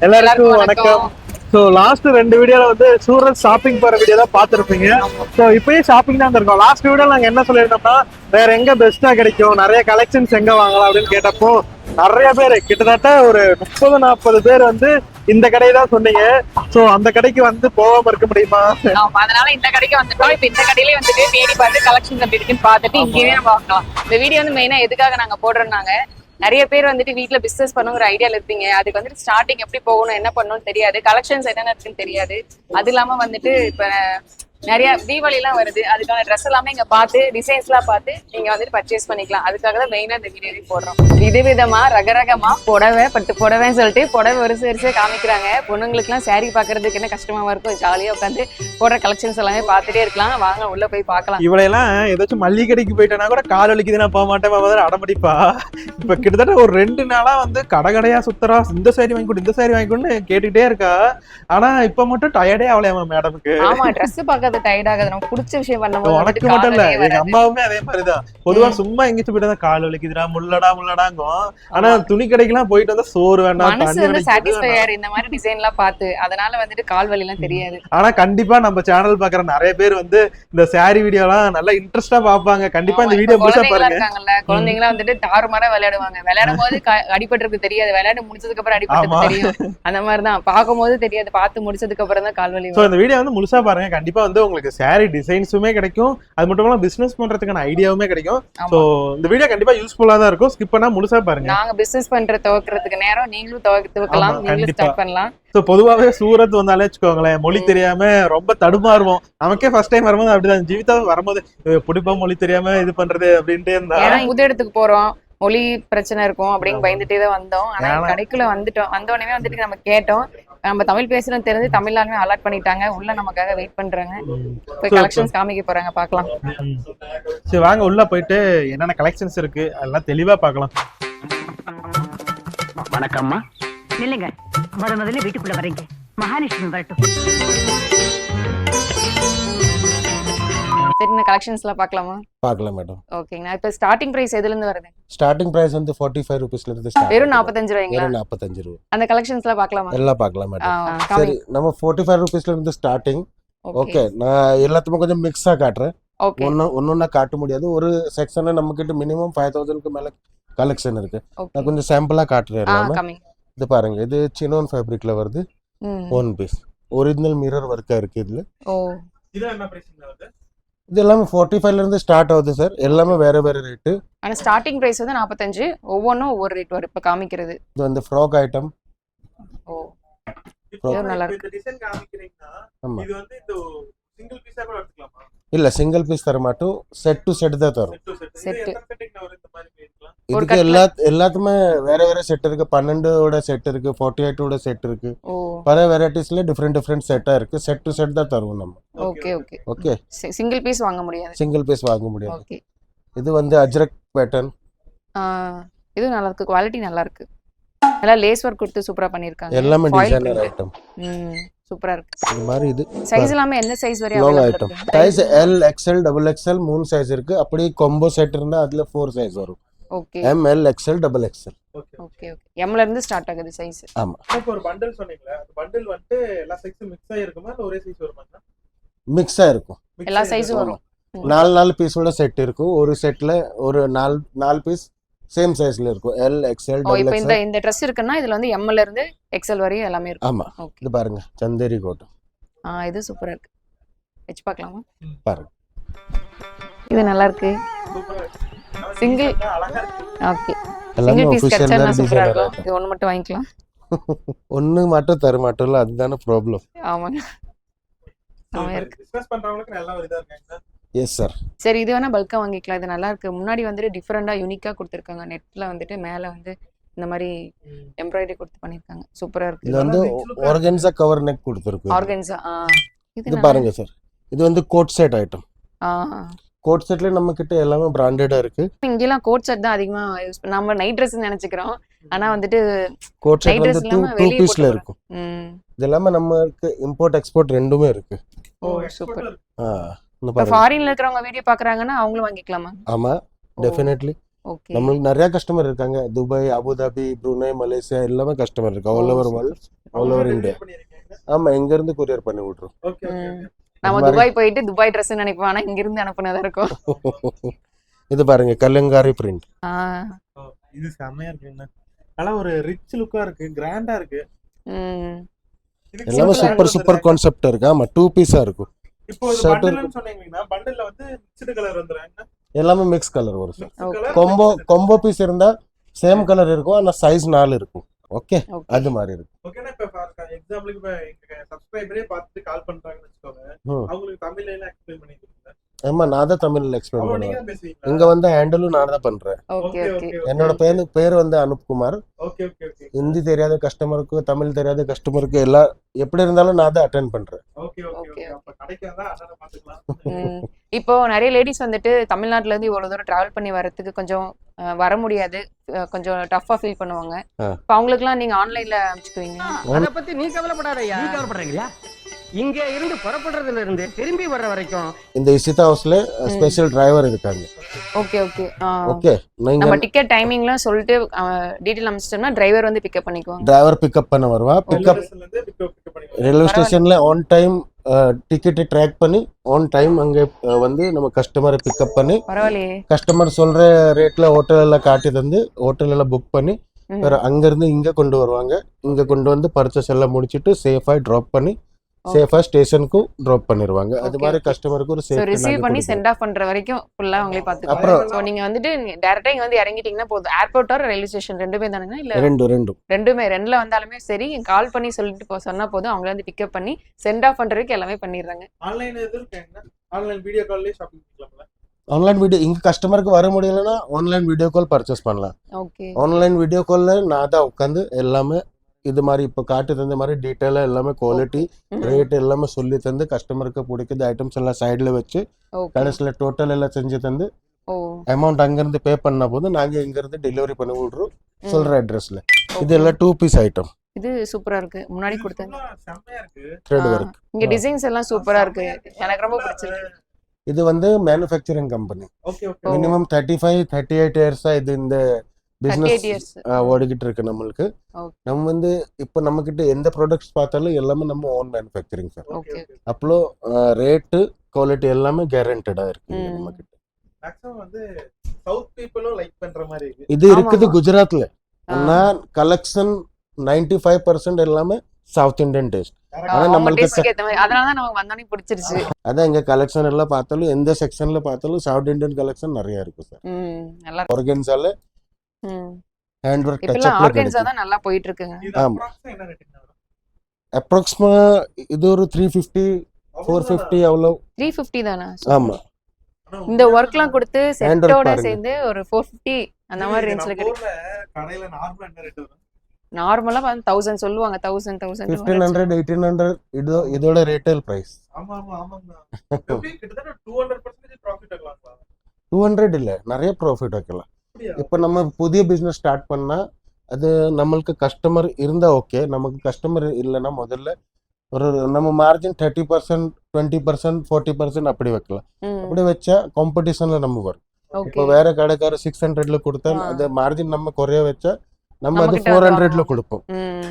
எல்லாருக்கும் வணக்கம். So last 2 வீடியோல வந்து சூரத் ஷாப்பிங் போற வீடியோ தான் பார்த்துருப்பீங்க. ஸோ இப்பயே ஷாப்பிங் தான் இருக்கோம். லாஸ்ட் வீடியோ நாங்கள் என்ன சொல்லியிருந்தோம்னா வேற எங்க பெஸ்டா கிடைக்கும், நிறைய கலெக்ஷன்ஸ் எங்க வாங்கலாம் அப்படின்னு கேட்டப்போ நிறைய பேர் கிட்டத்தட்ட ஒரு 30-40 பேர் வந்து இந்த கடையை தான் சொன்னீங்க. ஸோ அந்த கடைக்கு வந்து போகாம இருக்க முடியுமா? அதனால இந்த கடைக்கு வந்துட்டோம். இப்ப இந்த கடையிலே வந்துட்டு தேடி பார்த்து கலெக்ஷன் எப்படி இருக்குன்னு பார்த்துட்டு இங்கேயே நம்ம பார்க்கலாம். இந்த வீடியோ வந்து மெயினா எதுக்காக நாங்க போடுறோம்னாங்க, நிறைய பேர் வந்துட்டு வீட்டுல பிசினஸ் பண்ணுங்கிற ஐடியால இருப்பீங்க. அதுக்கு வந்துட்டு ஸ்டார்டிங் எப்படி போகணும், என்ன பண்ணணும்னு தெரியாது, கலெக்ஷன்ஸ் என்னென்ன இருக்குன்னு தெரியாது. அது இல்லாம வந்துட்டு இப்ப நிறைய தீபாவளி எல்லாம் வருது, அதுக்கான ட்ரெஸ் எல்லாமே இங்க பார்த்து டிசைன்ஸ் எல்லாம் பார்த்து நீங்க வந்துட்டு பர்ச்சேஸ் பண்ணிக்கலாம். அதுக்காக தான் மெயினா இந்த வீடியோ போடுறோம். விதவிதமா ரகரகமா புடவை, பட்டு புடவைன்னு சொல்லிட்டு புடவை வரிசை காமிக்கிறாங்க. பொண்ணுங்களுக்கு எல்லாம் சாரி பாக்குறதுக்கு என்ன கஷ்டமா இருக்கும், ஜாலியா உட்காந்து போடுற கலெக்ஷன்ஸ் எல்லாமே பார்த்துட்டே இருக்கலாம். வாங்க உள்ள போய் பார்க்கலாம். இவளையெல்லாம் ஏதாச்சும் மல்லிகை கடைக்கு போயிட்டேன்னா கூட கால் வலிக்குது, நான் போக மாட்டேன் அடம்பிடிப்பா. இப்ப கிட்டத்தட்ட ஒரு 2 நாளா வந்து கடையா சுத்தரா, இந்த சாரி வாங்கி கொடு, இந்த சாரி வாங்கி கொண்டு கேட்டுக்கிட்டே இருக்கா. ஆனா இப்ப மட்டும் டயர்டே ஆகலையாமா மேடமுக்கு. ஆமா, ட்ரெஸ் பார்க்கறது டயர்ட் ஆகுது. நமக்கு பிடிச்ச விஷயம் பண்ணும்போது உனக்கு மட்டும் இல்ல, எங்க அம்மாவுமே அதே மாதிரிதான். பொதுவா சும்மா எங்கேயும் போயிட்டு கால் வலிக்குதுடா, முள்ளடாங்கும். ஆனா துணி கடைக்கெல்லாம் போயிட்டு வந்தா சோறு வேண்டாம், மனசு வந்து சாட்டிஸ்ஃபையர் இந்த மாதிரி டிசைன் எல்லாம் பார்த்து, அதனால வந்துட்டு கால் வலி எல்லாம் தெரியாது. ஆனா கண்டிப்பா நம்ம சேனல் பாக்குற நிறைய பேர் வந்து இந்த சாரி வீடியோ எல்லாம் நல்லா இன்ட்ரெஸ்டா பாப்பாங்க. கண்டிப்பா இந்த வீடியோ முழுசா பாருங்க. குழந்தைங்க எல்லாம் வந்துட்டு தாறுமாறா விளையாடுவாங்க. விளையாடும் போது அடிபட்டிருக்கு தெரியாது, விளையாட்டு முடிச்சதுக்கு அப்புறம் அடிபட்டு தெரியும். அந்த மாதிரிதான் பார்க்கும் போது தெரியாது, பார்த்து முடிச்சதுக்கு அப்புறம் தான் கால் வலி. இந்த வீடியோ வந்து முழுசா பாருங்க. கண்டிப்பா வந்து உங்களுக்கு சாரி டிசைன்ஸுமே கிடைக்கும், அது மட்டும் இல்லாம பிசினஸ் பண்றதுக்கான ஐடியாவுமே கிடைக்கும். சோ இந்த வீடியோ கண்டிப்பா யூஸ்ஃபுல்லா தான் இருக்கும். ஸ்கிப் பண்ணா முழுசா பாருங்க. நாங்க பிசினஸ் பண்ற துவக்கிறதுக்கு நேரம் நீங்களும் துவக்கலாம், நீங்களும் ஸ்டார்ட் பண்ணலாம். சோ பொதுவாவே சூரத் வந்தாலே வச்சுக்கோங்களேன், மொழி தெரியாம ரொம்ப தடுமாறுவோம். நமக்கே ஃபர்ஸ்ட் டைம் வரும்போது அப்படிதான். ஜீவிதா வரும்போது பிடிப்பா மொழி தெரியாம இது பண்றது அப்படின்ட்டு இருந்தா, புது இடத்துக்கு போறோம், மொழி பிரச்சனை இருக்கும் அப்படின்னு பயந்துட்டே தான் வந்தோம். ஆனா கடைக்குள்ள வந்துட்டோம். வந்த உடனே வந்துட்டு நம்ம கேட்டோம், நம்ம தமிழ் பேசுறோம் தெரிஞ்சு தமிழ்லாமே அலாட் பண்ணிட்டாங்க. உள்ள நமக்காக வெயிட் பண்றாங்க. போய் கலெக்ஷன்ஸ் காமிக்க போறாங்க, பார்க்கலாம். சரி வாங்க உள்ள போயிட்டு என்னென்ன கலெக்ஷன்ஸ் இருக்கு அதெல்லாம் தெளிவா பார்க்கலாம். வணக்கம்மா. நில்லுங்க, முதல்ல வீட்டுக்குள்ள வரீங்க. மகாலட்சுமி வரட்டும். சரி, இந்த கலெக்ஷன்ஸ் எல்லாம் பார்க்கலாமா? பார்க்கலாம் மேடம். ஓகேங்க. இப்போ ஸ்டார்டிங் பிரைஸ் எதுல இருந்து வருது? ஸ்டார்டிங் பிரைஸ் வந்து 45 ரூபீஸ்ல இருந்து ஸ்டார்ட். வெறும் 45 ரூபாய்ங்களா? வெறும் 45 ரூபாய். அந்த கலெக்ஷன்ஸ் எல்லாம் பார்க்கலாமா? எல்லாம் பார்க்கலாம் மேடம். சரி, நம்ம 45 ரூபீஸ்ல இருந்து ஸ்டார்டிங். ஓகே, நான் எல்லாத்துமே கொஞ்சம் மிக்ஸா காட்டுறேன். ஒன்னொன்னா காட்ட முடியாது. ஒரு செக்ஷன்ல நம்ம கிட்ட மினிமம் 5000க்கு மேல கலெக்ஷன் இருக்கு. நான் கொஞ்சம் சாம்பிளா காட்டுறேன் எல்லாமே. இது பாருங்க, இது சினோன் ஃபேப்ரிக்ல வருது. 1 பீஸ் ஒரிஜினல் மிரர் ஒர்க்கா இருக்கு இதுல. இது என்ன பிரைஸ்ல வருது? இது எல்லாமே 45ல இருந்து ஸ்டார்ட் ஆகுது சார். எல்லாமே வேற வேற ரேட். ஆனா ஸ்டார்டிங் பிரைஸ் வந்து 45. ஒவ்வொன்றும் ஒவ்வொரு ரேட் வரும். இப்ப காமிக்கிறது இது வந்து ஃப்ராக் ஐட்டம். இது நல்லா இருக்கு. இந்த டிசைன் காமிக்கிறீங்கன்னா இது வந்து இந்த சிங்கிள் பீஸா கூட எடுத்துக்கலாமா? இல்ல, சிங்கிள் பீஸ் தர மாட்டோம், செட் டு செட் தான் தரும். செட் செட்டிங்ல வர இந்த மாதிரி பேசலாம். இதுக்கு எல்லாத்துமே வேற வேற செட் இருக்கு. 12 ஓட செட் இருக்கு, 48 ஓட செட் இருக்கு. பல வெரைட்டிஸ்ல டிஃபரெண்ட் செட்டா இருக்கு. செட் டு செட் தான் தருவோம் நம்ம. Okay okay okay. Single piece வாங்க முடியாது. சிங்கிள் பீஸ் வாங்க முடியாது. ஓகே. இது வந்து அஜ்ரக் பேட்டர்ன். இது நல்லா இருக்கு, குவாலிட்டி நல்லா இருக்கு. நல்லா லேஸ் ஒர்க் கொடுத்து சூப்பரா பண்ணிருக்காங்க. எல்லாமே டிசைனர் ஐட்டம். சூப்பரா இருக்கு. இந்த மாதிரி இது சைஸ் எல்லாமே என்ன சைஸ் வரை long item. Size L, XL, XXL 3 size இருக்கு. அப்படி காம்போ செட் இருந்தா அதுல 4 சைஸ் வரும். Okay. M, L, XL, XXL. Okay okay. M ல இருந்து ஸ்டார்ட் ஆகுது சைஸ். ஆமா. இப்போ ஒரு பண்டல் சொன்னீங்களா, அந்த பண்டல் வந்து எல்லா சைஸும் மிக்ஸ் ஆயி இருக்குமா இல்ல ஒரே சைஸ் வருமா? மிக்ஸ் ஆ இருக்கும். எல்லா சைஸும் வரும். 4 பீஸோட செட் இருக்கும். ஒரு செட்ல ஒரு 4 பீஸ் சேம் சைஸ்ல இருக்கும். L, XL, இப்போ இந்த Dress இருக்குன்னா இதுல வந்து M ல இருந்து XL வரையும் எல்லாமே இருக்கும். ஆமா. இது பாருங்க, சந்தேரி கோட். இது சூப்பரா இருக்கு. வெச்சு பார்க்கலாமா? பாருங்க, இது நல்லா இருக்கு. சிங்கிள் அழகா இருக்கு. ஓகே. எல்லாமே சிங்கிள் பீஸ் ஆபீஷியல் கட்சனா வேர் சூப்பரா டிசைனர். இருக்கும். இது ஒன்னு மட்டும் வாங்கிக்கலாம். ஒன்னு மட்டும் தர மாட்டோம்ல, அதுதானே ப்ராப்ளம். ஆமாங்க. பிசினஸ் பண்றவங்களுக்கு நல்லா இதா இருக்காங்க. Yes sir. சரி, இது வேணா பல்கா வாங்கிக்கலாம். இது நல்லா இருக்கு. முன்னாடி வந்துட்டு டிஃபரெண்டா யூனிக்கா கொடுத்திருக்காங்க. நெட்ல வந்துட்டு மேல வந்து இந்த மாதிரி எம்ப்ராய்டரி கொடுத்து பண்ணிருக்காங்க. சூப்பரா இருக்கு. இது வந்து ஆர்கன்ஸா கவர் நெக் கொடுத்திருக்கு. ஆர்கன்ஸா. இது பாருங்க சார், இது வந்து கோட் செட் ஐட்டம். கோட் செட்ல நம்ம கிட்ட எல்லாமே பிராண்டடா இருக்கு. இங்கெல்லாம் கோட் செட் தான் அதிகமா யூஸ் பண்ண. நம்ம நைட் Dress நினைச்சுக்கிறோம். ஆனா வந்துட்டு கோட் செட் வந்து 2 பீஸ்ல இருக்கும். இது எல்லாமே நமக்கு இம்போர்ட் எக்ஸ்போர்ட் ரெண்டுமே இருக்கு. ஓ சூப்பர். இந்த பாருங்க, ஃபாரின்ல இருக்கறவங்க வீடியோ பார்க்கறாங்கன்னா அவங்களும் வாங்கிக்கலாமா? ஆமா, டெஃபினெட்லி. ஓகே நம்மளுக்கு நிறைய கஸ்டமர் இருக்காங்க. துபாய், அபுதாபி, புருனே, மலேசியா எல்லாமே கஸ்டமர் இருக்கு. All over world, all over India. ஆமா, இங்க இருந்து கொரியர் பண்ணி விட்டுரும். ஓகே ஓகே நம்ம துபாய் போயிட்டு துபாய் Dress நினைப்போம், ஆனா இங்க இருந்து அனுப்புனதா இருக்கும். இது பாருங்க கலங்காரி பிரிண்ட். இது செமையா இருக்குங்க. நல்லா ஒரு ரிச் லுக்கா இருக்கு, கிராண்டா இருக்கு. எல்லாமே சூப்பர் சூப்பர் கான்செப்ட் இருக்கு. ஆமா, 2 பீஸா இருக்கும். இப்போ இது Shirt பண்டல்னு சொன்னீங்கன்னா பண்டல்ல வந்து மிக்ஸ்டு கலர் வந்துறாங்க. எல்லாமே மிக்ஸ் கலர் வரும் சார். கலர் காம்போ பீஸ் இருந்தா சேம் கலர் இருக்கும், ஆனா சைஸ் 4 இருக்கும். ஓகே, அது மாதிரி இருக்கு. ஓகேனா இப்ப எக்ஸாம்பிளுக்கு இப்ப எங்க சப்ஸ்கிரைபரே பார்த்து கால் பண்றாங்கன்னு வெச்சுக்கோங்க, அவங்களுக்கு தமிழ்ல எல்லாம் எக்ஸ்பிளைன் பண்ணி கொடுங்க. ஆமா, நான் தான் தமிழ்ல எக்ஸ்பிளைன் நீங்க பண்ணுவேன். தான் பேசுவீங்களா? இங்க வந்து ஹேண்டிலும் நான் தான் பண்றேன். ஓகே ஓகே என்னோட பேர் வந்து Anupkumar. Okay okay okay Hindi தெரியாத கஸ்டமருக்கு, தமிழ் தெரியாத கஸ்டமருக்கு எல்லாம் எப்படி இருந்தாலும் நான் தான் அட்டென்ட் பண்றேன். Okay okay okay. அப்ப கடைக்கு வந்தா அண்ணனை பாத்துக்கலாம். இப்போ நிறைய லேடிஸ் வந்துட்டு தமிழ்நாட்டுல இருந்து இவ்வளவு தூரம் டிராவல் பண்ணி வரதுக்கு கொஞ்சம் வர முடியாது, கொஞ்சம் டஃபா ஃபீல் பண்ணுவாங்க. இப்போ அவங்களுக்குலாம் நீங்க ஆன்லைன்ல அனுப்பிச்சுக்குவீங்க? அத பத்தி நீ கவலைப்படாதயா. நீ கவலைப்படுறீங்களா? இங்க இருந்து புறப்படுறதுல இருந்து திரும்பி வர்ற வரைக்கும் இந்த இசிதா ஹவுஸ்ல ஸ்பெஷல் டிரைவர் இருக்காங்க. ஓகே ஓகே ஓகே, நீங்க நம்ம டிக்கெட் டைமிங்லாம் சொல்லிட்டு டீடைல் அனுப்பிச்சிட்டோம்னா டிரைவர் வந்து பிக்கப் பண்ணிக்குவாங்க. டிரைவர் பிக்கப் பண்ண வருவா. பிக்கப் ஸ்டேஷன்ல இருந்து பிக்கப் பண்ணிக்கலாம். ரயில்வே ஸ்டேஷன்ல ஆன் டைம் டிக்கெட்டை ட்ராக் பண்ணி ஆன் டைம் அங்கே வந்து நம்ம கஸ்டமரை பிக்கப் பண்ணி பரவாயில்லையே. கஸ்டமர் சொல்ற ரேட்ல ஹோட்டல் எல்லாம் காட்டி தந்து ஹோட்டல் எல்லாம் புக் பண்ணி அங்கிருந்து இங்க கொண்டு வருவாங்க. இங்க கொண்டு வந்து பர்ச்சேஸ் எல்லாம் முடிச்சிட்டு சேஃபா டிராப் பண்ணி சேஃபா ஸ்டேஷனுக்கு டிராப் பண்ணிடுவாங்க. அது மாதிரி கஸ்டமருக்கு ஒரு சோ ரிசீவ் பண்ணி சேஃப்டி. சென்ட் ஆஃப் பண்ற வரைக்கும் ஃபுல்லா அவங்களே பாத்துக்குவாங்க. அப்புறம் சோ நீங்க வந்துட்டு டைரக்டா இங்க வந்து இறங்கிட்டீங்கன்னா போதும். ஏர்போர்ட் ஆர் ரயில்வே ஸ்டேஷன் ரெண்டுமே தானங்க? இல்ல ரெண்டுமே, ரெண்டுல வந்தாலுமே சரி கால் பண்ணி சொல்லிட்டு சொன்னா போதும், அவங்கள வந்து பிக்கப் பண்ணி சென்ட் ஆஃப் பண்றதுக்கு எல்லாமே பண்ணிடுறாங்க. ஆன்லைன் எது இருக்குங்க? ஆன்லைன் வீடியோ கால்லயே ஷாப்பிங் பண்ணலாம்ல? ஆன்லைன் வீடியோ இங்க கஸ்டமருக்கு வர முடியலன்னா ஆன்லைன் வீடியோ கால் பர்ச்சேஸ் பண்ணலாம். ஓகே, ஆன்லைன் வீடியோ கால்ல நான் தான் உட்காந்து எல்லாமே இது மாதிரி இப்போ காட்டு தந்த மாதிரி டீட்டெயிலாக எல்லாமே குவாலிட்டி ரேட் எல்லாமே சொல்லி தந்து கஸ்டமருக்கு பிடிக்குது ஐட்டம்ஸ் எல்லாம் சைடில் வச்சு கடைசியில் டோட்டல் எல்லாம் செஞ்சு தந்து அமௌண்ட் அங்கேருந்து பே பண்ண போது நாங்கள் இங்கேருந்து டெலிவரி பண்ணி விடுறோம் சொல்கிற அட்ரஸில். இது எல்லாம் 2 பீஸ் ஐட்டம். இது சூப்பரா இருக்கு. முன்னாடி கொடுத்தேன், செமையா இருக்கு. Thread work. இங்க டிசைன்ஸ் எல்லாம் சூப்பரா இருக்கு, எனக்கு ரொம்ப பிடிச்சிருக்கு. இது வந்து manufacturing company. Okay okay. Minimum 35-38 இயர்ஸா இது இந்த 38 பிசினஸ் years. ஓடிக்கிட்டு இருக்கு நம்மளுக்கு. நம்ம வந்து இப்போ நம்ம கிட்ட எந்த ப்ராடக்ட்ஸ் பார்த்தாலும் எல்லாமே நம்ம ஓன் மேனுஃபேக்சரிங் சார். ஓகே அப்போ ரேட்டு குவாலிட்டி எல்லாமே கேரண்டடா இருக்கு நம்ம கிட்ட. மேக்ஸிமம் வந்து சவுத் பீப்பிளும் லைக் பண்ற மாதிரி இருக்கு. இது இருக்குது குஜராத்ல. ஆனா கலெக்ஷன் 95% எல்லாமே சவுத் இந்தியன் டேஸ்ட். ஆனா நம்மளுக்கு அதனால தான் நமக்கு வந்தோனே பிடிச்சிருச்சு. அதான் எங்க கலெக்ஷன் எல்லாம் பார்த்தாலும் எந்த செக்ஷன்ல பார்த்தாலும் சவுத் இந்தியன் கலெக்ஷன் நிறைய இருக்கு சார். நல்லா ஆர்கன்ஸால ஹேண்ட் ஒர்க் இப்ப டச்சப்ல ஆர்கன்ஸா தான் நல்லா போயிட்டு இருக்குங்க. இது ஆமா. அப்ராக்ஸா என்ன ரேட் வரும்? அப்ராக்சிமா இது ஒரு 350 450 அவ்வளோ. 350 தானா? ஆமா, இந்த ஒர்க்லாம் கொடுத்து Hand work செட்டோட பாருங்க. சேர்ந்து ஒரு 450 அந்த மாதிரி ரேஞ்ச்ல நம்ம கிடைக்கும். ஊர்ல கடையில நார்மலா என்ன ரேட் வரும்? நார்மலா 1000 சொல்லுவாங்க, 1000 1500 1800 இதோட ரீட்டைல் பிரைஸ். ஆமா ஆமா ஆமாங்க. எப்படி கிட்டத்தட்ட 200% ப்ராஃபிட் ஆகலாம்ங்களா? 200 இல்ல, நிறைய ப்ராஃபிட் வைக்கலாம். அப்படியா? இப்போ நம்ம புதிய பிசினஸ் ஸ்டார்ட் பண்ணா அது நம்மளுக்கு கஸ்டமர் இருந்தா ஓகே. நமக்கு கஸ்டமர் இல்லைன்னா முதல்ல ஒரு நம்ம மார்ஜின் 30% 20% 40% அப்படி வைக்கலாம். அப்படி வச்சா காம்படிஷன்ல நம்ம வரும். இப்போ வேற கடைக்காரர் 600ல கொடுத்தா அந்த மார்ஜின் நம்ம குறைய வச்சா நம்ம அது 400ல கொடுப்போம்.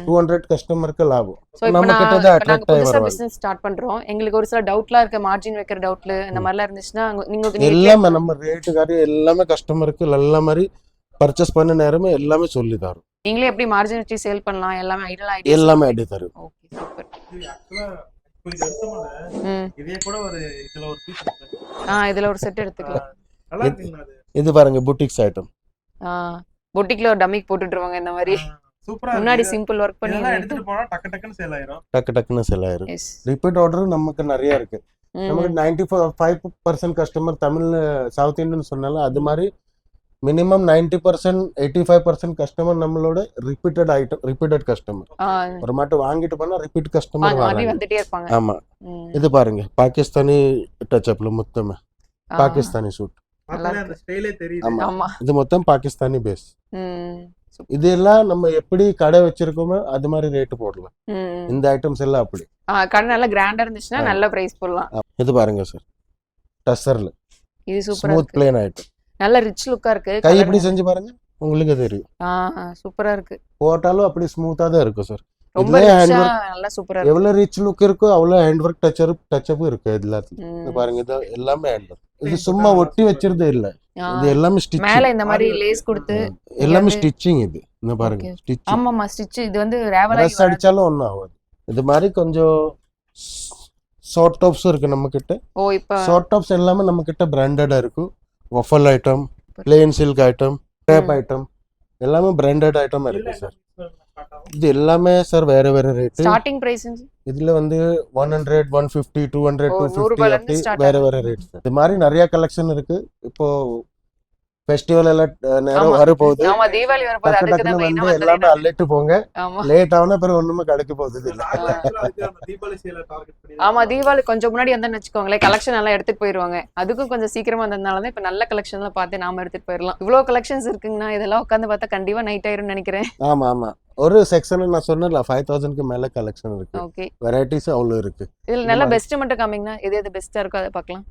200 கஸ்டமருக்கு லாபம். நம்ம கிட்ட தான் அட்ராக்ட் ஆகி வருவாங்க. பிசினஸ் ஸ்டார்ட் பண்றோம், எங்களுக்கு ஒரு சில டவுட்லாம் இருக்கு, மார்ஜின் வைக்கிற டவுட்ல அந்த மாதிரிலாம் இருந்துச்சுன்னா நீங்க எல்லாமே நம்ம ரேட்டுக்காரி எல்லாமே கஸ்டமருக்கு நல்ல மாதிரி பர்ச்சேஸ் பண்ண நேரமே எல்லாமே சொல்லி தரும். நீங்களே எப்படி மார்ஜின் வச்சு சேல் பண்ணலாம் எல்லாமே ஐடியா எல்லாமே ஐடி தரும். Okay super. இது ஆக்சுவலா இப்போ இது எடுத்தோம்னா இதே கூட ஒரு இதுல ஒரு பீஸ் இருக்கு. இதுல ஒரு செட் எடுத்துக்கலாம். நல்லா இருக்குங்க அது. இது பாருங்க புட்டிக்ஸ் ஐட்டம். பொட்டிக்ல ஒரு டமிக் போட்டுட்டுருவாங்க இந்த மாதிரி. சூப்பரா முன்னாடி சிம்பிள் வர்க் பண்ணி எல்லாம் எடுத்துட்டு போனா டக்கு டக்குன்னு சேல் ஆயிரும். டக்குன்னு செல் ஆயிரும். ரிப்பீட் ஆர்டர் நமக்கு நிறைய இருக்கு. நமக்கு 95% கஸ்டமர் தமிழ் சவுத் இந்தியன் சொன்னாலும் அது மாதிரி மினிமம் 90% 85% கஸ்டமர் நம்மளோட ரிப்பீட்டட் கஸ்டமர். ஒரு மாட்டு வாங்கிட்டு போனா ரிப்பீட் கஸ்டமர் வந்துட்டே இருப்பாங்க. ஆமா, இது பாருங்க பாகிஸ்தானி டச்சப்ல மொத்தமே பாகிஸ்தானி சூட். அந்த ஸ்டைலே தெரியுது. ஆமா, இது மொத்தம் பாகிஸ்தானி பேஸ். இதெல்லாம் நம்ம எப்படி கடை வச்சிருக்கோமோ அது மாதிரி ரேட் போடலாம். இந்த ஐட்டம்ஸ் எல்லாம் அப்படி கடை நல்லா கிராண்டா இருந்துச்சுன்னா நல்ல பிரைஸ் போடலாம். இது பாருங்க சார், டஸ்ஸர்ல இது சூப்பரா ஸ்மூத் இருக்கு. Plane item. நல்ல ரிச் லுக்கா இருக்கு. கை colour இப்படி செஞ்சு பாருங்க, உங்களுக்கு தெரியும். சூப்பரா இருக்கு. போட்டாலும் அப்படி ஸ்மூத்தா தான் இருக்கும் சார். ரொம்ப இதுலயே ஹேண்ட் ரிச்சா ஒர்க் நல்லா சூப்பரா இருக்கு. எவ்வளவு ரிச் லுக் இருக்கோ அவ்வளவு ஹேண்ட் ஒர்க் டச்சப் இருக்கு எல்லாத்துலயும். இது பாருங்க, இது எல்லாமே ஹேண்ட் ஒர்க். இது சும்மா ஒட்டி வச்சிருந்தே இல்ல, இது எல்லாமே ஸ்டிச்சிங். மேல இந்த மாதிரி லேஸ் கொடுத்து எல்லாமே ஸ்டிச்சிங். இது இந்த பாருங்க ஸ்டிச்சிங். ஆமாமா ஸ்டிச். இது வந்து ரேவலா ட்ரெஸ் அடிச்சாலும் ஒன்றும் ஆகாது. இது மாதிரி கொஞ்சம் ஷார்ட் டாப்ஸ் இருக்கு நம்ம கிட்ட. ஓ இப்ப ஷார்ட் டாப்ஸ் எல்லாமே நம்ம கிட்ட பிராண்டடா இருக்கும். Waffle item, plain silk item, tape item எல்லாமே பிராண்டட் ஐட்டம் இருக்கு சார். இது எல்லாமே சார் வேற வேற ரேட். ஸ்டார்டிங் பிரைஸ் இதுல வந்து 100, 150, 200, 250 ரூபாயில இருந்து அப்படி start வேற வேற ரேட் சார். இது மாதிரி நிறைய கலெக்ஷன் இருக்கு. இப்போ ஃபெஸ்டிவல் எல்லாம் நேரம் வர போகுது. ஆமா தீபாவளி வரப்போகுது. டக்கு அதுக்கு தான் டக்குன்னு மெயினா வந்து எல்லாமே அள்ளிட்டு போங்க. ஆமா லேட் ஆனா பிறகு ஒண்ணுமே கிடைக்க போகுது இல்ல. ஆமா தீபாவளி கொஞ்சம் முன்னாடி வந்தோம்னு வச்சுக்கோங்களேன், கலெக்ஷன் எல்லாம் எடுத்துட்டு போயிருவாங்க. அதுக்கும் கொஞ்சம் சீக்கிரமா வந்ததுனால தான் இப்ப நல்ல கலெக்ஷன் எல்லாம் பார்த்து நாம எடுத்துட்டு போயிடலாம். இவ்வளவு கலெக்ஷன்ஸ் இருக்குங்கன்னா இதெல்லாம் உட்காந்து பார்த்தா கண்டிப்பா நைட் ஆயிரும்னு நினைக்கிறேன். ஆமா ஆமா, ஒரு செக்ஷன் நான் சொன்னேன்ல 5000க்கு மேல கலெக்ஷன் இருக்கு. ஓகே, வெரைட்டிஸ் அவ்வளவு இருக்கு. இதுல நல்ல பெஸ்ட் மட்டும் காமிங்கன்னா எது எது பெஸ்டா இருக்கோ அதை பார்க்கலாம்.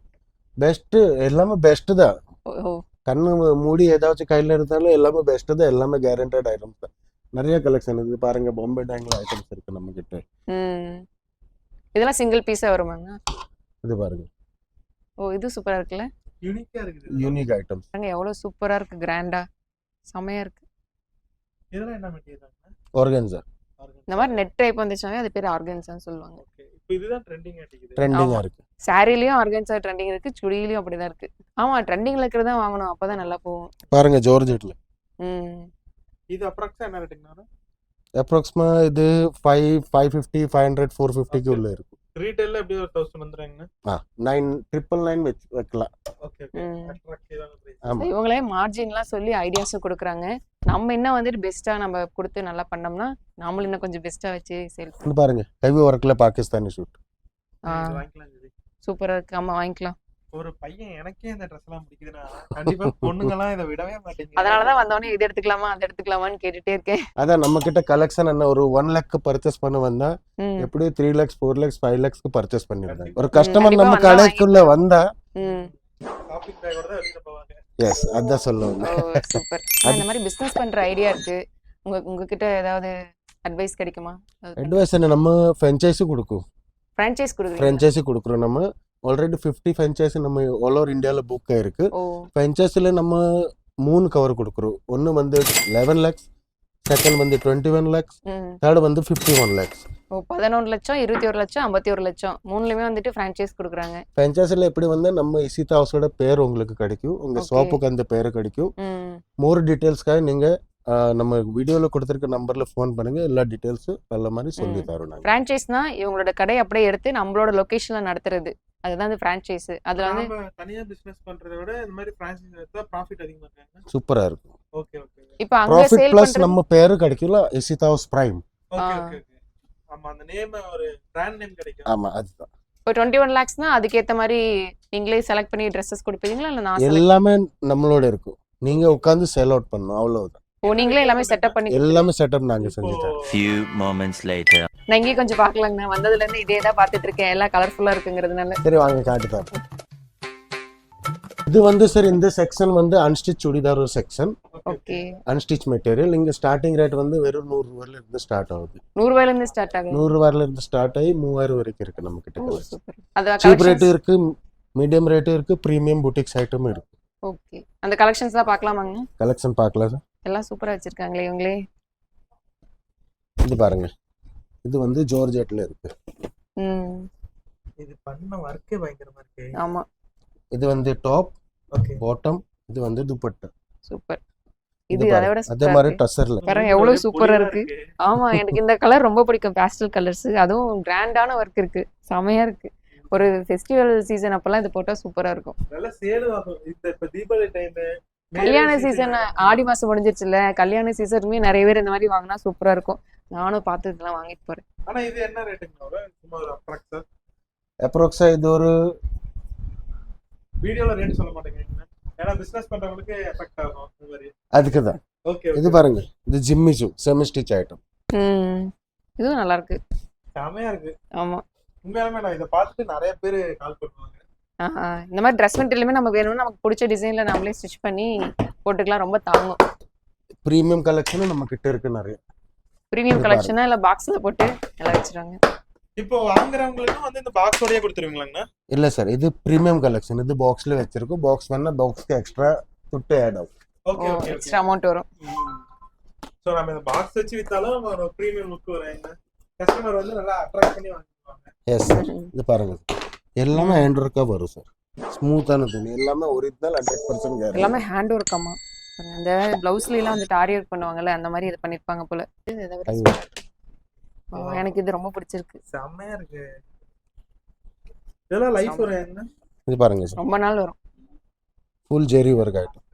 பெஸ்ட் எல்லாமே பெஸ்ட் தான். ஓ கண்ணு மூடி ஏதாச்சும் கையில இருந்தாலும் எல்லாமே பெஸ்ட் தான். எல்லாமே கேரண்டட் ஐட்டம்ஸ் தான். நிறைய கலெக்ஷன் இது பாருங்க, பாம்பே டேங்ல ஐட்டம்ஸ் இருக்கு நம்ம கிட்ட. இதெல்லாம் சிங்கிள் பீஸா வருமாங்க? இது பாருங்க, ஓ இது சூப்பரா இருக்குல்ல, யூனிக்கா இருக்குது. Unique items. பாருங்க எவ்வளவு சூப்பரா இருக்கு, கிராண்டா செமையா இருக்கு. இதெல்லாம் என்ன மெட்டீரியல்? ஆர்கன்ஸா. இந்த மாதிரி நெட் டைப் வந்துச்சுனாவே அது பேர் ஆர்கன்ஸான்னு சொல்லுவாங்க. ஓகே, இப்போ இதுதான் ட்ரெண்டிங் ஆட்டிக்குது. ட்ரெண்டிங்கா ஆமா. இருக்கு. சாரிலயும் ஆர்கன்ஸா ட்ரெண்டிங் இருக்கு, சுடியிலயும் அப்படிதான் இருக்கு. ஆமா ட்ரெண்டிங்ல இருக்கிறதா வாங்கணும், அப்பதான் நல்லா போகும். பாருங்க ஜார்ஜெட்ல. இது அப்ராக்ஸா என்ன ரேட்டுங்கண்ணா? அப்ராக்சிமா இது 550, 500, 450க்கு உள்ள இருக்கும். ரீட்டைல்ல எப்படி ஒரு 1000 வந்துறாங்கண்ணா? 999 வைக்கலாம். ஓகே ஓகே, அட்ராக்டிவான பிரைஸ். ஆமா, இவங்களே மார்ஜின்லாம் சொல்லி ஐடியாஸும் கொடுக்குறாங்க. நம்ம இன்னும் வந்துட்டு பெஸ்டா நம்ம கொடுத்து நல்லா பண்ணோம்னா நாமளும் இன்னும் கொஞ்சம் பெஸ்டா வச்சு சேல் இது பண்ணலாம். பாருங்க ஹெவி ஒர்க்ல பாகிஸ்தானி ஷூட். வாங்கிக்கலாம் இது. சூப்பரா இருக்கு. ஆமா வாங்கிக்கலாம். ஒரு பையன் எனக்கே இந்த ட்ரெஸ் எல்லாம் பிடிக்குதுன்னா கண்டிப்பா பொண்ணுங்கலாம் இதை விடவே மாட்டேங்குது. அதனாலதான் வந்தோடனே இது எடுத்துக்கலாமா அது எடுத்துக்கலாமான்னு கேட்டுட்டே இருக்கேன். அதான் நம்ம கிட்ட கலெக்ஷன் என்ன, ஒரு 1 lakh பர்ச்சேஸ் பண்ண வந்தா ம், எப்படி 3 lakhs, 4 lakhs, 5 lakhsக்கு பர்ச்சேஸ் பண்ணிருந்தாங்க. ஒரு கண்டிப்பா. கஸ்டமர் கண்டிப்பா நம்ம வந்தா கடைக்குள்ள வந்தா ம். ஷாப்பிங் பேக்கோட தான் வெளியில போவாங்க. எஸ் அதான் சொல்லுவாங்க. ஓ சூப்பர். இந்த மாதிரி பிசினஸ் பண்ற ஐடியா இருக்கு. உங்ககிட்ட ஏதாவது அட்வைஸ் கிடைக்குமா? அட்வைஸ் என்ன, நம்ம ஃப்ரான்ச்சைஸி கொடுக்கும். ஃப்ரான்ச்சைஸ் கொடுக்குறீங்க? ஃப்ரான்ச்சைஸி கொடுக்குறோம். நம்ம ஆல்ரெடி 50 ஃப்ரான்ச்சைஸி நம்ம ஆல் ஓவர் இந்தியாவில் புக் ஆயிருக்கு. ஓ ஃப்ரான்ச்சைஸில் நம்ம 3 கவர் கொடுக்குறோம். ஒன்று வந்து 11 lakhs, செகண்ட் வந்து 21 lakhs, ம். தேர்ட் வந்து 51 lakhs. ஓ 11 லட்சம், 21 லட்சம், 51 லட்சம் மூணுலயுமே வந்துட்டு ஃப்ரான்ச்சைஸ் கொடுக்குறாங்க. ஃப்ரான்ச்சைஸில் எப்படி வந்து நம்ம இசிதா ஹவுஸோட பேர் உங்களுக்கு கிடைக்கும், உங்கள் Okay. ஷாப்புக்கு அந்த பேர் கிடைக்கும். ம். மோர் டீட்டெயில்ஸ்க்காக நீங்கள் நம்ம வீடியோவில் கொடுத்துருக்க நம்பரில் ஃபோன் பண்ணுங்க. எல்லா டீட்டெயில்ஸும் நல்ல மாதிரி சொல்லி தரோம் நாங்கள். ஃப்ரான்ச்சைஸ்னா இவங்களோட கடை அப்படியே எடுத்து நம்மளோட லொகேஷன்ல நடத்துறது, அதுதான் இந்த ஃப்ரான்ச்சைஸ். அதுல வந்து நாம தனியா பிசினஸ் பண்றதை விட இந்த மாதிரி பிரான்சைஸ் எடுத்தா ப்ராஃபிட் அதிகமா இருக்காங்க. சூப்பரா இருக்கும். ஓகே ஓகே இப்ப அங்க ப்ராஃபிட் சேல் ப்ளஸ் பண்றது. நம்ம பேரு கிடைக்கும்ல, இசிதா ஹவுஸ் பிரைம். ஓகே ஆ. Okay okay. ஆமா, அந்த நேம் ஒரு பிராண்ட் நேம் கிடைக்கும். ஆமா அதுதான். இப்போ 21 lakhsனா அதுக்கேத்த மாதிரி நீங்களே செலக்ட் பண்ணி ட்ரெஸ்ஸஸ் கொடுப்பீங்களா இல்ல நான் select- எல்லாமே நம்மளோட இருக்கும். நீங்க உட்கார்ந்து சேல் அவுட் பண்ணணும், அவ்வளவுதான். ஓ நீங்களே எல்லாமே செட்டப் பண்ணி எல்லாமே செட்டப் நாங்க இப்போ செஞ்சு தரோம். Few moments later. நான் இங்கேயும் கொஞ்சம் பார்க்கலாங்கண்ணா. வந்ததுல இருந்து இதே தான் பார்த்துட்டு இருக்கேன், எல்லாம் கலர்ஃபுல்லா இருக்குங்கிறதுனால. சரி வாங்க காட்டு தரோம். இது வந்து சார் இந்த செக்ஷன் வந்து அன்ஸ்டிச் சுடிதார் ஒரு செக்ஷன். Okay, unstitch material. இங்க ஸ்டார்டிங் ரேட் வந்து வெறும் 100 ரூபாயில இருந்து ஸ்டார்ட் ஆகுது. 100 ரூபாயில இருந்து ஸ்டார்ட் ஆகுது. 100 ரூபாயில இருந்து ஸ்டார்ட் ஆகி 3000 வரைக்கும் இருக்கு நம்ம கிட்ட. ஓ சூப்பர். அது சீப் ரேட் கலெக்ஷன்ஸ். இருக்கு, மீடியம் ரேட் இருக்கு, பிரீமியம் புட்டிக்ஸ் ஐட்டமும் இருக்கு. ஓகே, அந்த கலெக்ஷன்ஸ் தான் பார்க்கலாமாங்க? கலெக்ஷன் பார்க்கலாம் சார். எல்லாம் சூப்பரா வச்சிருக்காங்களே இவங்களே. இது பாருங்க, இது வந்து ஜார்ஜெட்ல இருக்கு. ம் இது பண்ண வர்க்கே பயங்கரமா இருக்கு. ஆமா இது வந்து டாப், ஓகே. பாட்டம், இது வந்து துப்பட்டா. சூப்பர். இது இது அதை பாருங்க, விட அதே சூப்பரா மாதிரி இருக்கு. டசர்ல. பாருங்க எவ்வளவு சூப்பரா இருக்கு. ஆமா எனக்கு இந்த கலர் ரொம்ப பிடிக்கும், பேஸ்டல் கலர்ஸ். அதுவும் கிராண்டான ஒர்க் இருக்கு, செமையா இருக்கு. ஒரு ஃபெஸ்டிவல் சீசன் அப்பெல்லாம் இது போட்டா சூப்பரா இருக்கும். நல்ல சேல் ஆகும். இந்த இப்ப தீபாவளி டைம், கல்யாண சீசன் ஆடி மாசம் முடிஞ்சிருச்சுல, கல்யாண சீசனுமே நிறைய பேர் இந்த மாதிரி வாங்கினா சூப்பரா இருக்கும். நானும் பார்த்து இதெல்லாம் வாங்கிட்டு போறேன். ஆனா இது என்ன ரேட்டுங்க? சும்மா ஒரு அப்ராக்ஸா அப்ராக்ஸா இது ஒரு வீடியோல ரேட் சொல்ல மாட்டேங்கிறீங்க, ஏன்னா பிசினஸ் பண்றவங்களுக்கு எஃபெக்ட் ஆகும் இந்த மாதிரி. அதுக்கு தான். ஓகே. இது பாருங்க, இது ஜிம்மிசு செமி ஸ்டிச் ஐட்டம். இதுவும் நல்லா இருக்கு. செமையா இருக்கு. ஆமா உண்மையாலுமே நான் இதை பார்த்துட்டு நிறைய பேர் கால் பண்ணுவாங்க. இந்த மாதிரி ட்ரெஸ் மெட்டீரியலுமே நம்ம வேணும்னா நமக்கு பிடிச்ச டிசைன்ல நம்மளே ஸ்டிச் பண்ணி போட்டுக்கலாம். ரொம்ப தாங்கும். ப்ரீமியம் கலெக்ஷன் நம்ம கிட்ட இருக்கு நிறைய. ப்ரீமியம் கலெக்ஷனா இல்ல பாக்ஸ்ல போட்டு எல்லாம் வச்சிருக்காங்க. இப்போ வாங்குறவங்களுக்கும் வந்து இந்த பாக்ஸோடயே கொடுத்துருவீங்களாங்கண்ணா? இல்ல சார், இது ப்ரீமியம் கலெக்ஷன். இது பாக்ஸ்ல வச்சிருக்கோம். பாக்ஸ் வேணா பாக்ஸ்க்கு எக்ஸ்ட்ரா துட்டு ஆட் ஆகும். ஓகே ஓகே எக்ஸ்ட்ரா அமௌண்ட் வரும். சோ நம்ம இந்த பாக்ஸ் வச்சு வித்தாலும் ஒரு பிரீமியம் லுக் வரும். கஸ்டமர் வந்து நல்லா அட்ராக்ட் பண்ணி வாங்குவாங்க. எஸ் சார், இது பாருங்க எல்லாமே ஹேண்ட் ஒர்க்கா வரும் சார். ஸ்மூத்தான துணி, எல்லாமே ஒரிஜினல் 100% கேரண்டி. எல்லாமே ஹேண்ட் ஒர்க்காமா. இந்த பிளவுஸ்ல எல்லாம் வந்து ஆரி ஒர்க் பண்ணுவாங்கல்ல, அந்த மாதிரி இது பண்ணிருப்பாங்க போல. எனக்கு இது ரொம்ப பிடிச்சிருக்கு. செமையா இருக்கு. இதெல்லாம் லைஃப் வரும். இது பாருங்க சார், ரொம்ப நாள் வரும். ஃபுல் ஜெரி ஒர்க் ஐட்டம்.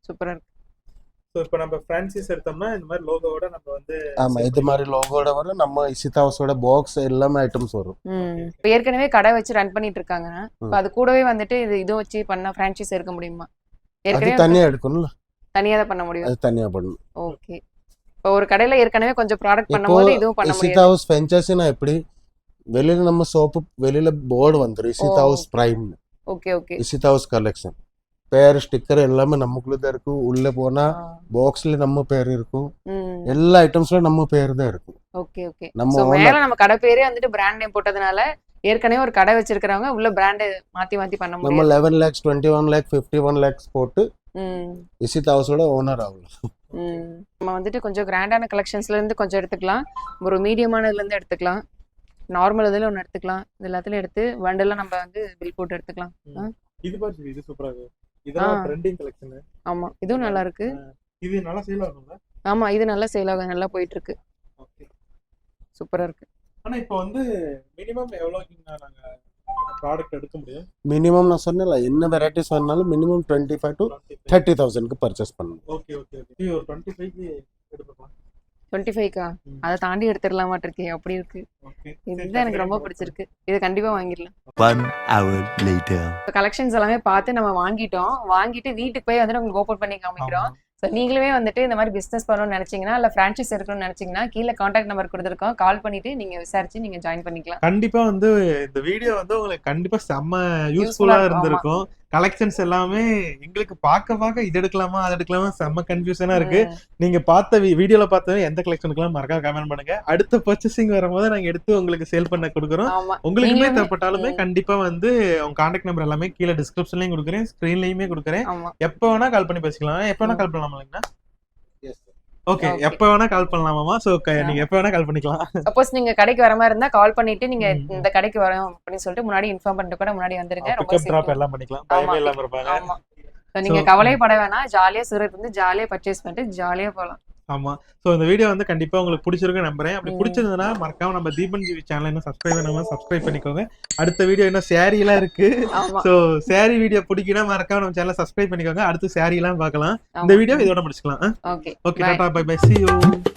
சூப்பரா இருக்கு. சோ இப்போ நம்ம பிரான்சைஸ் எடுத்தோம்னா இந்த மாதிரி லோகோவோட நம்ம வந்து ஆமா, இது மாதிரி லோகோட வரும். நம்ம இசிதா ஹவுஸோட பாக்ஸ் எல்லாமே ஐட்டம்ஸ் வரும். இப்போ ஏற்கனவே கடை வச்சு ரன் பண்ணிட்டு இருக்காங்க. இப்போ அது கூடவே வந்துட்டு இது வச்சு பண்ணா பிரான்சைஸ் எடுக்க முடியுமா? அது ஏற்கனவே தனியா எடுக்கணும்ல, தனியா தான் பண்ண முடியும். அது தனியா பண்ணணும். ஓகே. இப்போ ஒரு கடையில ஏற்கனவே கொஞ்சம் ப்ராடக்ட் பண்ணும்போது இதுவும் பண்ண முடியும். இசிதா ஹவுஸ் ஃப்ரான்ச்சைஸினா எப்படி, வெளியில நம்ம ஷாப் வெளியில போர்டு வந்துரும் Ishita House Prime. Okay okay. Ishita House collection பேர் ஸ்டிக்கர் எல்லாமே நமக்குள்ள தான் இருக்கும். உள்ள போனா பாக்ஸ்ல நம்ம பேர் இருக்கும். எல்லா ஐட்டம்ஸ்ல நம்ம பேர் தான் இருக்கும். Okay okay. நம்ம மேல நம்ம கடை பேரே வந்துட்டு பிராண்ட் நேம் போட்டதனால ஏற்கனவே ஒரு கடை வச்சிருக்கறவங்க உள்ள பிராண்ட் மாத்தி மாத்தி பண்ண முடியும். நம்ம 11 lakhs 21 lakh 51 lakhs போட்டு இசிதா ஹவுஸோட ஓனர் ஆகலாம். நம்ம வந்துட்டு கொஞ்சம் கிராண்டான கலெக்ஷன்ஸ்ல இருந்து கொஞ்சம் எடுத்துக்கலாம். ஒரு மீடியமானதுல இருந்து எடுத்துக்கலாம். நார்மல் இதுல ஒன்னு எடுத்துக்கலாம். இது எல்லாத்துலயும் எடுத்து வண்டெல்லாம் நம்ம வந்து பில் போட்டு எடுத்துக்கலாம். இது பாருங்க, இது சூப்பரா இருக்கு. இதெல்லாம் ட்ரெண்டிங் கலெக்ஷன். ஆமா, இதுவும் நல்லா இருக்கு. இது நல்லா சேல் ஆகும்ல? ஆமா, இது நல்லா சேல் ஆகும். நல்லா போயிட்டு இருக்கு. ஓகே, சூப்பரா இருக்கு. ஆனா இப்போ வந்து மினிமம் எவ்வளவுக்கு நாங்க ப்ராடக்ட் எடுக்க முடியும்? மினிமம் நான் சொன்னல, என்ன வெரைட்டிஸ் வேணாலும் மினிமம் 25 to 30,000 க்கு பர்ச்சேஸ் பண்ணணும். Okay okay okay. இது ஒரு 25 க்கு எடுக்கலாம். 25க்கா? அதை தாண்டி எடுத்துடலாமாட்டு இருக்கே, அப்படி இருக்கு. இதுதான் எனக்கு ரொம்ப பிடிச்சிருக்கு. இது கண்டிப்பா வாங்கிடலாம். 1 hour later. கலெக்ஷன்ஸ் எல்லாமே பார்த்து நம்ம வாங்கிட்டோம். வாங்கிட்டு வீட்டுக்கு போய் வந்து உங்களுக்கு ஓபன் பண்ணி காமிக்கிறோம். ஸோ நீங்களுமே வந்துட்டு இந்த மாதிரி பிசினஸ் பண்ணணும்னு நினைச்சீங்கன்னா இல்ல பிரான்ச்சைஸ் எடுக்கணும்னு நினைச்சீங்கன்னா கீழே கான்டாக்ட் நம்பர் கொடுத்துருக்கோம். கால் பண்ணிட்டு நீங்க விசாரிச்சு நீங்க ஜாயின் பண்ணிக்கலாம். கண்டிப்பா வந்து இந்த வீடியோ வந்து உங்களுக்கு கண்டிப்பா செம்ம யூஸ்ஃபுல்லா இருந்திருக்கும். கலெக்ஷன்ஸ் எல்லாமே எங்களுக்கு பார்க்க இது எடுக்கலாமா அது எடுக்கலாமா செம்ம கன்ஃபியூஷனா இருக்கு. நீங்க பார்த்த வீடியோல பார்த்த எந்த கலெக்ஷனுக்குலாம் மறக்காம கமெண்ட் பண்ணுங்க. அடுத்த பர்ச்சேசிங் வரும்போது நாங்க எடுத்து உங்களுக்கு சேல் பண்ண கொடுக்குறோம். உங்களுக்குமே தேவைப்பட்டாலுமே கண்டிப்பா வந்து உங்க கான்டாக்ட் நம்பர் எல்லாமே கீழே டிஸ்கிரிப்ஷன்லயும் கொடுக்குறேன், ஸ்கிரீன்லயுமே கொடுக்குறேன். எப்ப வேணா கால் பண்ணி பேசிக்கலாம். எப்ப வேணா கால் பண்ணலாமா? ஓகே, எப்ப வேணா கால் பண்ணலாமா? சோ நீங்க எப்ப வேணா கால் பண்ணிக்கலாம். சப்போஸ் நீங்க கடைக்கு வர மாதிரி இருந்தா கால் பண்ணிட்டு நீங்க இந்த கடைக்கு வரோம் அப்படின்னு சொல்லிட்டு முன்னாடி இன்ஃபார்ம் பண்ணிட்டு கூட முன்னாடி வந்துருங்க. ரொம்ப டிராப் எல்லாம் பண்ணிக்கலாம். பயமே இல்லாம இருப்பாங்க. ஆமா, நீங்க கவலைப்பட வேணாம். ஜாலியா சூரத் வந்து ஜாலியா பர்ச்சேஸ் பண்ணிட்டு ஜாலியா போலாம். ஆமா. சோ இந்த வீடியோ வந்து கண்டிப்பா உங்களுக்கு பிடிச்சிருக்குன்னு நம்புறேன். அப்படி பிடிச்சிருந்ததுன்னா மறக்காம நம்ம தீபன் ஜிவி சேனல் இன்னும் சப்ஸ்கிரைப் பண்ணிக்கோங்க. அடுத்த வீடியோ இன்னும் சாரி எல்லாம் இருக்கு. சோ சாரி வீடியோ பிடிக்குன்னா மறக்காம நம்ம சேனலை சப்ஸ்கிரைப் பண்ணிக்கோங்க. அடுத்து சாரி எல்லாம் பார்க்கலாம். இந்த வீடியோ இதோட முடிச்சுக்கலாம். Okay, tata, bye bye, see you.